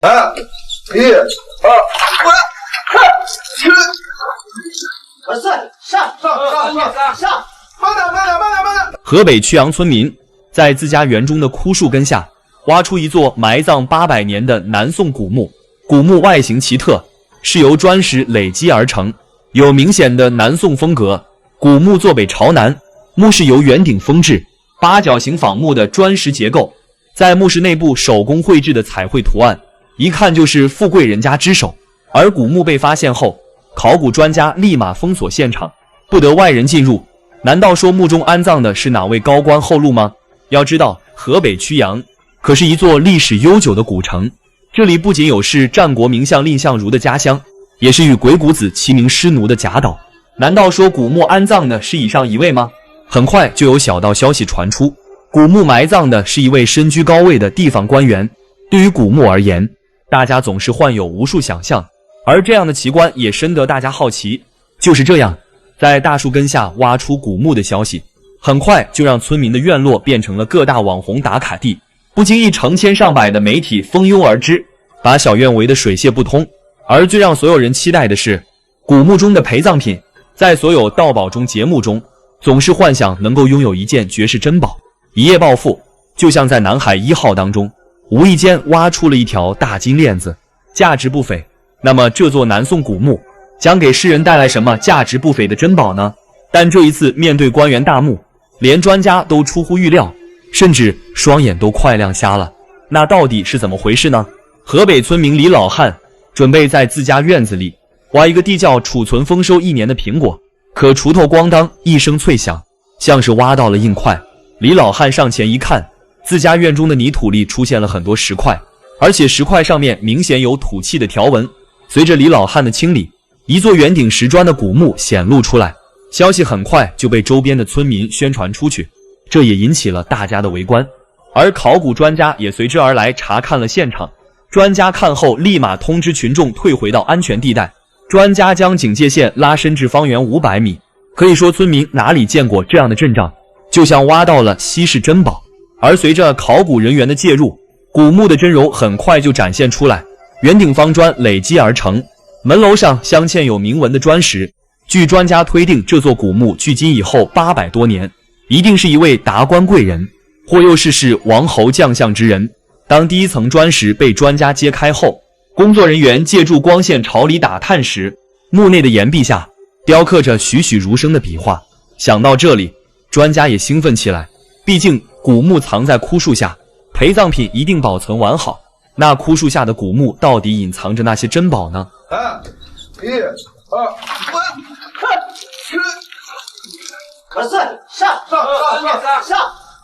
上！慢点！河北曲阳村民在自家园中的枯树根下挖出一座埋葬800年的南宋古墓，古墓外形奇特，是由砖石累积而成，有明显的南宋風格。古墓坐北朝南，墓室由圆顶封制，八角形仿木的磚石結構，在墓室内部手工繪制的彩繪圖案，一看就是富貴人家之手。而古墓被發現後，考古專家立馬封鎖現場，不得外人進入。難道說墓中安葬的是哪位高官厚祿嗎？要知道，河北曲陽可是一座歷史悠久的古城，這裡不僅有是戰國名將藺相如的家鄉，也是與鬼谷子齊名師奴的賈島。難道說古墓安葬的是以上一位嗎？很快就有小道消息傳出，古墓埋葬的是一位身居高位的地方官員。對於古墓而言，大家總是患有無數想象，而這樣的奇觀也深得大家好奇。就是這樣，在大樹根下挖出古墓的消息，很快就讓村民的院落變成了各大網紅打卡地，不经意成千上百的媒体蜂擁而至，把小院圍得水泄不通。而最讓所有人期待的是，古墓中的陪葬品。在所有盜寶中節目中，總是幻想能夠擁有一件絕世珍寶，一夜暴富。就像在南海1號當中，無意間挖出了一條大金鏈子，價值不菲。那麼這座南宋古墓將給世人帶來什麼價值不菲的珍寶呢？但這一次面對官員大墓，連專家都出乎預料，甚至雙眼都快亮瞎了。那到底是怎麼回事呢？河北村民李老漢準備在自家院子裡挖一個地窖儲存豐收1年的蘋果，可鋤頭咣當一聲脆響，像是挖到了硬塊。李老漢上前一看，自家院中的泥土裡出現了很多石塊，而且石塊上面明顯有土砌的條紋。隨着李老漢的清理，一座圓頂石磚的古墓顯露出來。消息很快就被周邊的村民宣傳出去，這也引起了大家的圍觀。而考古專家也隨之而來查看了現場。專家看後立馬通知群眾退回到安全地帶。專家將警戒線拉伸至方圓500米，可以說村民哪裡見過這樣的陣仗，就像挖到了稀世珍寶。而隨着考古人員的介入，古墓的真容很快就展現出來。圓頂方磚累積而成，門樓上鑲嵌有銘文的磚石。據專家推定，這座古墓距今以後800多年，一定是一位達官貴人，或又是王侯將相之人。當第一層磚石被專家揭開後，工作人員借助光線朝裡打探時，墓內的岩壁下雕刻着栩栩如生的筆畫。想到這裡，專家也興奮起來。畢竟古墓藏在枯樹下，陪葬品一定保存完好。那枯樹下的古墓到底隱藏着那些珍寶呢？3、2、1，上！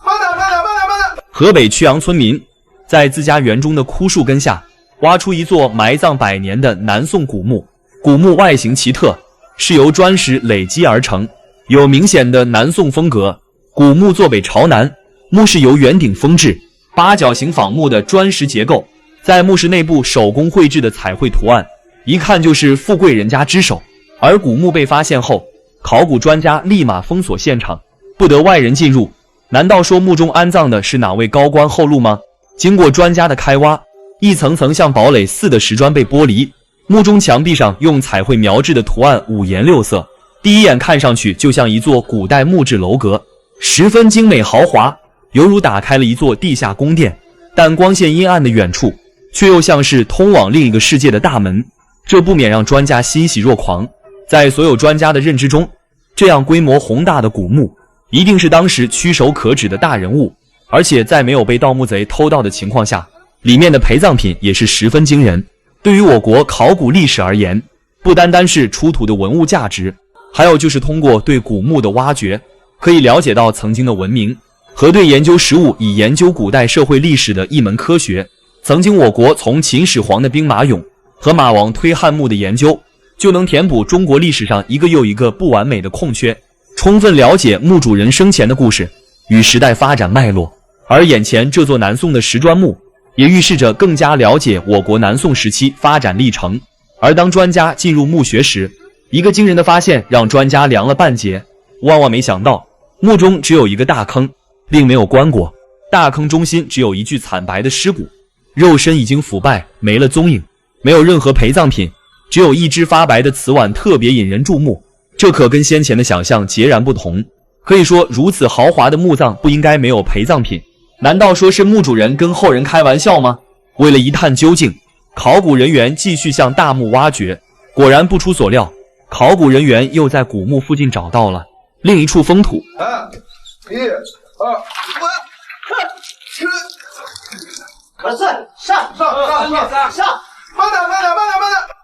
慢點！河北曲陽村民在自家園中的枯樹根下挖出一座埋葬100年的南宋古墓，古墓外形奇特，是由磚石累積而成，有明顯的南宋風格。古墓坐北朝南，墓室由圓頂封制，八角形仿木的磚石結構，在墓室內部手工繪制的彩繪圖案，一看就是富貴人家之手。而古墓被發現後，考古專家立馬封鎖現場，不得外人進入。難道說墓中安葬的是哪位高官厚祿嗎？經過專家的開挖，一層層像堡壘似的石磚被剝離，墓中牆壁上用彩繪描制的圖案五顏六色，第一眼看上去就像一座古代木質樓閣，十分精美豪華，猶如打開了一座地下宮殿。但光線陰暗的遠處，卻又像是通往另一個世界的大門，這不免讓專家欣喜若狂。在所有專家的認知中，這樣規模宏大的古墓，一定是當時屈手可指的大人物，而且在沒有被盜墓賊偷盜的情況下，裡面的陪葬品也是十分驚人。對於我國考古歷史而言，不單單是出土的文物價值，還有就是通過對古墓的挖掘，可以了解到曾經的文明，和對研究实物以研究古代社會歷史的一門科學。曾經我國從秦始皇的兵馬俑和馬王推漢墓的研究，就能填補中國歷史上一個又一個不完美的空缺，充分了解墓主人生前的故事與時代發展脈絡。而眼前這座南宋的石磚墓，也預示着更加了解我國南宋時期發展歷程。而當專家進入墓穴時，一個驚人的發現讓專家涼了半截。萬萬沒想到，墓中只有一個大坑，並沒有棺椁，大坑中心只有一具慘白的屍骨。肉身已經腐敗，沒了蹤影，沒有任何陪葬品，只有一隻發白的瓷碗特別引人注目。這可跟先前的想象截然不同。可以說，如此豪華的墓葬不應該沒有陪葬品。難道說是墓主人跟後人開玩笑嗎？為了一探究竟，考古人員繼續向大墓挖掘。果然不出所料，考古人員又在古墓附近找到了另一處封土。1、2、3、4，上！慢点！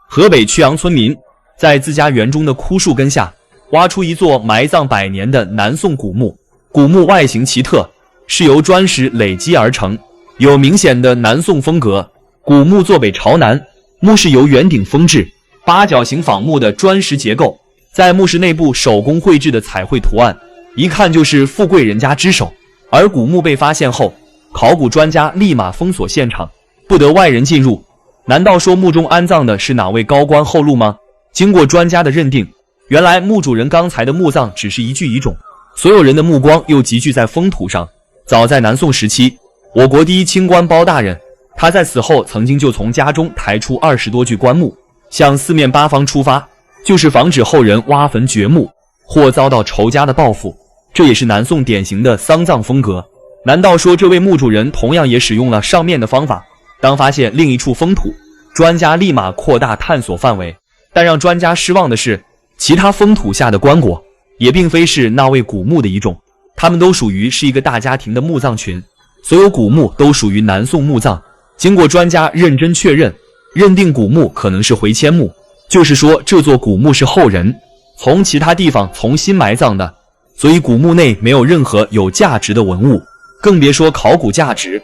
河北曲陽村民在自家園中的枯樹根下挖出一座埋葬100年的南宋古墓。古墓外形奇特，是由磚石累積而成，有明顯的南宋風格。古墓坐北朝南，墓室由圆頂封制，八角形仿木的磚石結構，在墓室內部手工繪制的彩繪圖案，一看就是富貴人家之手。而古墓被發現後，考古專家立馬封鎖現場，不得外人进入。難道說墓中安葬的是哪位高官厚祿嗎？經過專家的認定，原來墓主人剛才的墓葬只是一具遺冢，所有人的目光又集聚在封土上。早在南宋时期，我國第一清官包大人，他在死後曾经就從家中抬出20多具棺木，向四面八方出發，就是防止後人挖墳掘墓或遭到仇家的報復。這也是南宋典型的喪葬風格。難道說這位墓主人同樣也使用了上面的方法？當發現另一處封土，專家立馬擴大探索範圍。但讓專家失望的是，其他封土下的棺椁也並非是那位古墓的一种，他們都屬於是一個大家庭的墓葬群。所有古墓都屬於南宋墓葬。經過專家認真確認，認定古墓可能是回遷墓，就是說這座古墓是後人從其他地方重新埋葬的，所以古墓內沒有任何有價值的文物，更別說考古價值。